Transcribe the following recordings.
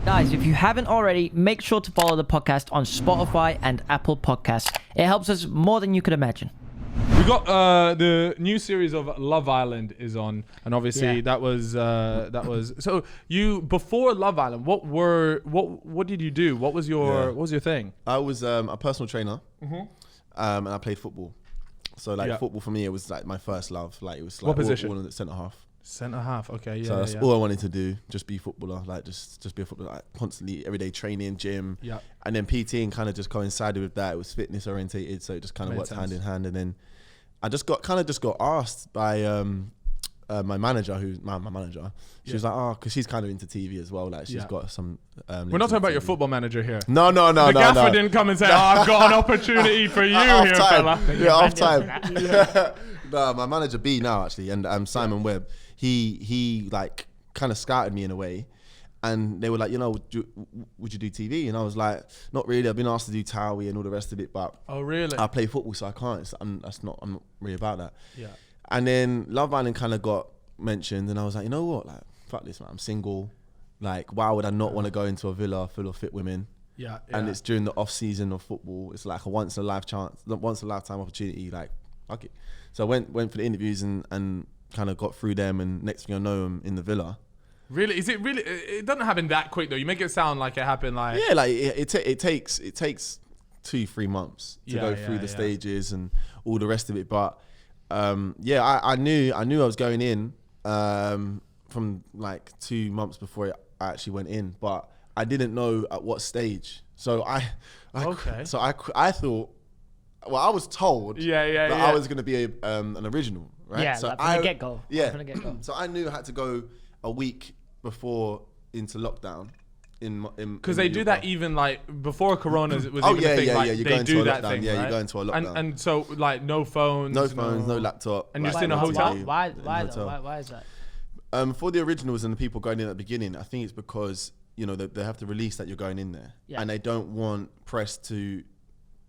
Guys, if you haven't already, make sure to follow the podcast on Spotify and Apple Podcasts. It helps us more than you could imagine. We got the new series of Love Island is on, and obviously that was so you before Love Island. What did you do? What was your thing? I was a personal trainer, and I played football. So football for me, it was like my first love. Like it was like what position? All in the centre half. Centre half. Okay, yeah. So that's all I wanted to do. Just be a footballer. Like just be a footballer. Like constantly, everyday training, gym. Yeah. And then PT kind of just coincided with that. It was fitness orientated, so it just kind of worked hand in hand. And then I just got asked by my manager, who's my manager. She was like, oh, because she's kind of into TV as well. Like she's got some. We're not talking about your football manager here. No. The gaffer didn't come and say, "Oh, I've got an opportunity for you here, fella." Yeah, off time. No, my manager B now actually, and Simon Webb. He like kind of scouted me in a way, and they were like, would you do TV? And I was like, not really. I've been asked to do Towie and all the rest of it, but oh really? I play football, so I can't. I'm not really about that. Yeah. And then Love Island kind of got mentioned, and I was like, you know what? Like, fuck this, man. I'm single. Like, why would I not want to go into a villa full of fit women? Yeah. And it's during the off season of football. It's like a once in a lifetime opportunity. Like, fuck it. So I went for the interviews and kind of got through them, and next thing I know, I'm in the villa. Really? Is it really? It doesn't happen that quick though. You make it sound like it happened like. Yeah, like it takes 2-3 months to go through the stages and all the rest of it. But I knew I was going in from like 2 months before I actually went in, but I didn't know at what stage. So I thought. Well, I was told that I was going to be an original, right? Yeah, so like from the get-go. Yeah. From the get-go. So I knew I had to go a week before into lockdown. Because they do that even like before Corona was even a thing. You go they into do a that lockdown. thing, Yeah, right? you go into a lockdown. And so like no phones, no laptop. And you're like, still in a hotel? Why is that? For the originals and the people going in at the beginning, I think it's because they have to release that you're going in there, and they don't want press to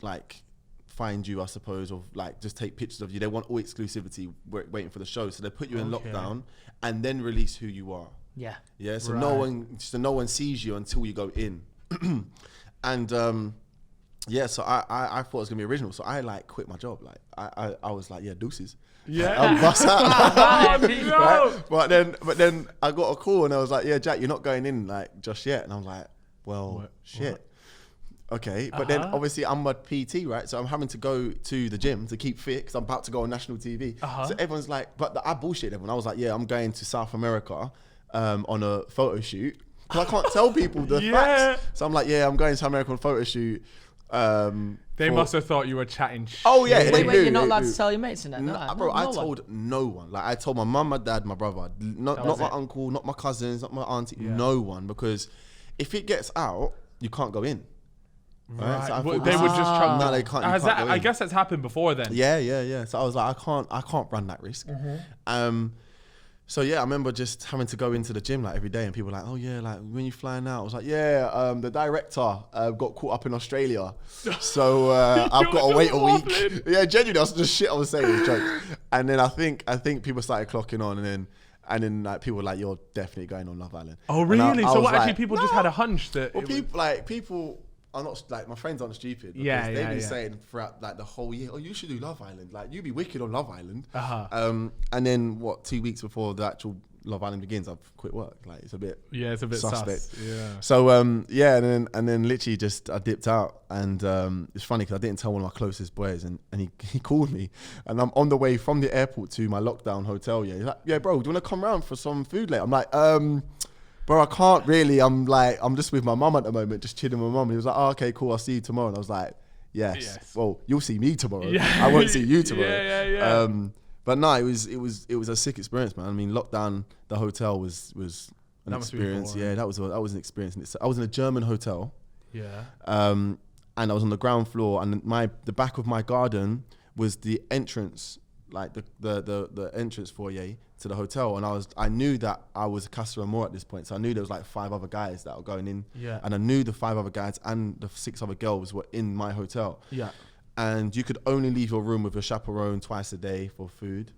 like find you, I suppose, or like just take pictures of you. They want all exclusivity waiting for the show, so they put you in lockdown and then release who you are. Yeah. So no one sees you until you go in. And so I thought it was gonna be original, so I like quit my job. Like I was like, deuces. Yeah. I'm bust out. No. Right? But then I got a call and I was like, yeah, Jack, you're not going in like just yet. And I was like, well, shit. What? Okay, but then obviously I'm a PT, right? So I'm having to go to the gym to keep fit because I'm about to go on national TV. So everyone's like, I bullshit everyone. I was like, yeah, I'm going to South America on a photo shoot. Because I can't tell people the facts. So I'm like, yeah, I'm going to South America on a photo shoot. They must have thought you were chatting shit. Oh yeah, Wait, you're not allowed to tell your mates in that? No, bro, I told no one. Like I told my mum, my dad, my brother, not my uncle, not my cousins, not my auntie, no one. Because if it gets out, you can't go in. Right. So they would just chuck. No, they can't. I guess that's happened before then. Yeah. So I was like, I can't run that risk. So yeah, I remember just having to go into the gym like every day, and people were like, oh yeah, like when you flying out? I was like, yeah, the director got caught up in Australia, so I've got to wait a week. Yeah, genuinely, that's just shit I was saying, it was jokes. And then I think people started clocking on, and then like people were like, you're definitely going on Love Island. Oh really? So what? Actually, people just had a No. hunch that. Well, people are not like my friends aren't stupid. Yeah, they've been yeah. saying throughout like the whole year, oh, you should do Love Island. Like you'd be wicked on Love Island. And then 2 weeks before the actual Love Island begins, I've quit work. Like it's a bit suspect. Sus. Yeah. So and then literally just I dipped out, and it's funny because I didn't tell one of my closest boys, and he called me, and I'm on the way from the airport to my lockdown hotel. Yeah, he's like, yeah, bro, do you want to come round for some food later? I'm like, bro, I can't really. I'm just with my mum at the moment, just chilling with my mum. He was like, oh, okay, cool, I'll see you tomorrow. And I was like, yes. Well, you'll see me tomorrow. Yeah. I won't see you tomorrow. Yeah. But no, it was a sick experience, man. I mean, lockdown, the hotel was an experience. Yeah, that was an experience. I was in a German hotel. Yeah. And I was on the ground floor, and the back of my garden was the entrance, like the entrance foyer to the hotel, and I knew that I was a Casa Amor at this point, so I knew there was like 5 other guys that were going in, and I knew the 5 other guys and the 6 other girls were in my hotel, and you could only leave your room with your chaperone twice a day for food,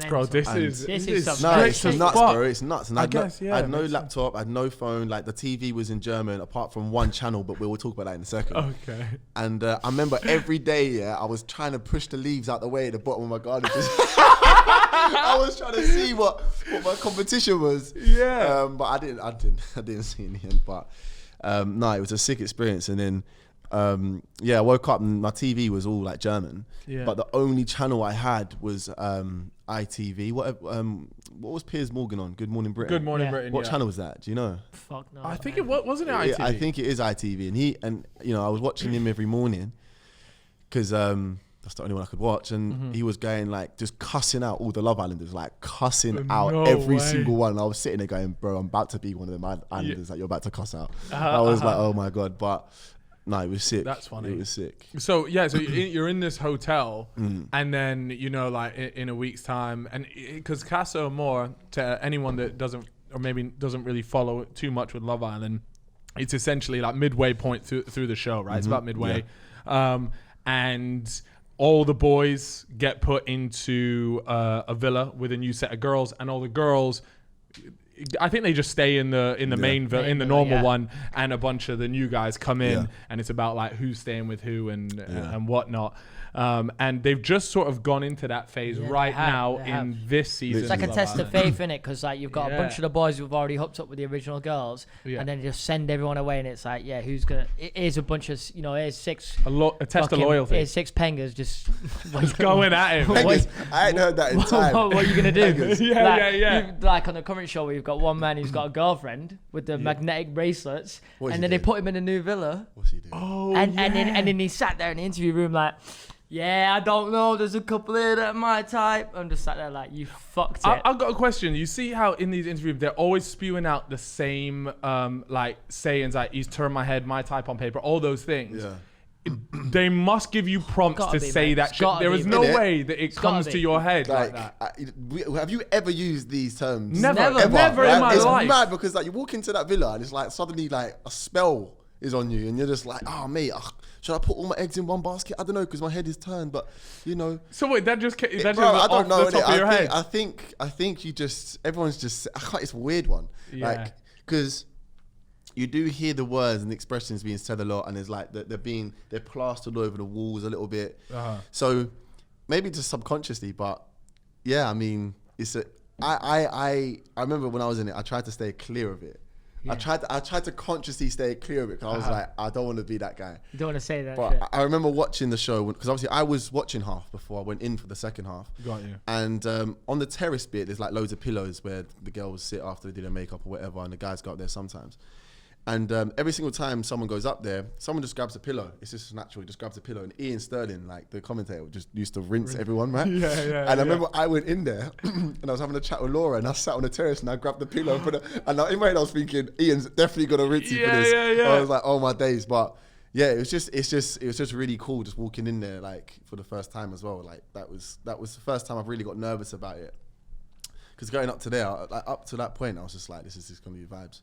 Bro, this And- is This is some No, Straight it's as nuts, fuck. bro. It's nuts. And I I guess, yeah, I had no makes sense. laptop, I had no phone. Like the TV was in German, apart from one channel, but we will talk about that in a second. Okay. And I remember every day, I was trying to push the leaves out the way at the bottom of my garden. I was trying to see what my competition was. Yeah. But I didn't see in the end. But no, it was a sick experience. And then I woke up and my TV was all like German. Yeah. But the only channel I had was ITV. What was Piers Morgan on? Good Morning Britain. Good Morning Yeah. Britain. What yeah. channel was that? Do you know? Fuck no. I think it wasn't it ITV. I think it is ITV, and I was watching him every morning because that's the only one I could watch, and he was going like just cussing out all the Love Islanders, like cussing out No every way. single one. And I was sitting there going, bro, I'm about to be one of them Islanders that you're about to cuss out. I was like, oh my god, but no, it was sick. That's funny. It was sick. So you're in this hotel, Mm. and then like in a week's time, and because Casa Amor, to anyone that doesn't or maybe doesn't really follow it too much with Love Island, it's essentially like midway point through the show, right? It's about midway, and all the boys get put into a villa with a new set of girls, and all the girls, I think they just stay in the main villa, in the villa, normal yeah. one, and a bunch of the new guys come in, Yeah. and it's about like who's staying with who and whatnot. And they've just sort of gone into that phase Yeah, right they have, now they in have. this season. It's like a of Love test of Island. faith, innit? Because like you've got a Yeah. bunch of the boys who've already hooked up with the original girls, Yeah. and then you just send everyone away, and it's like, yeah, who's gonna? It is a bunch of, here's six. A test of fucking- loyalty. Here's six pengers just Going at it. man. Pengers, I ain't heard that in time. what are you gonna do? Pengers. Yeah. Like on the current show, where you've got one man who's got a girlfriend with the magnetic bracelets, What is and he then they doing? put him in a new villa, What's he doing? Oh, and yeah. then he sat there in the interview room like, yeah, I don't know, there's a couple here that are my type. I'm just sat there like, you fucked it. I've got a question. You see how in these interviews they're always spewing out the same like sayings like he's turned my head, my type on paper, all those things. Yeah. They must give you prompts Gotta to be, say mate. that It's shit. gotta There be, is no innit? way that it gotta comes be. to your head like Like, that. have you ever used these terms? Never Never in my it's life. mad because like you walk into that villa and it's like suddenly like a spell is on you and you're just like, oh mate, should I put all my eggs in one basket? I don't know because my head is turned, but So wait, that just bro, off I don't know. the top of your head. I think you just everyone's just it's a weird one, Yeah. like because you do hear the words and the expressions being said a lot, and it's like they're plastered all over the walls a little bit. So maybe just subconsciously, but yeah, I mean, I remember when I was in it, I tried to stay clear of it. Yeah. I tried to consciously stay clear of it because I was like, I don't want to be that guy. You don't want to say that But shit. I remember watching the show because obviously I was watching half before I went in for the second half. Got you. And on the terrace bit, there's like loads of pillows where the girls sit after they do their makeup or whatever, and the guys go up there sometimes. And every single time someone goes up there, someone just grabs a pillow. It's just natural. He just grabs a pillow. And Ian Sterling, like the commentator, just used to rinse everyone, right? Yeah. And I remember I went in there and I was having a chat with Laura and I sat on the terrace and I grabbed the pillow and put it. And in my head I was thinking, Ian's definitely gonna rinse you for Yeah, this. yeah. I was like, oh my days. But yeah, it was just really cool just walking in there like for the first time as well. Like that was the first time I've really got nervous about it. Because going up to there, up to that point, I was just like, this is just gonna be vibes.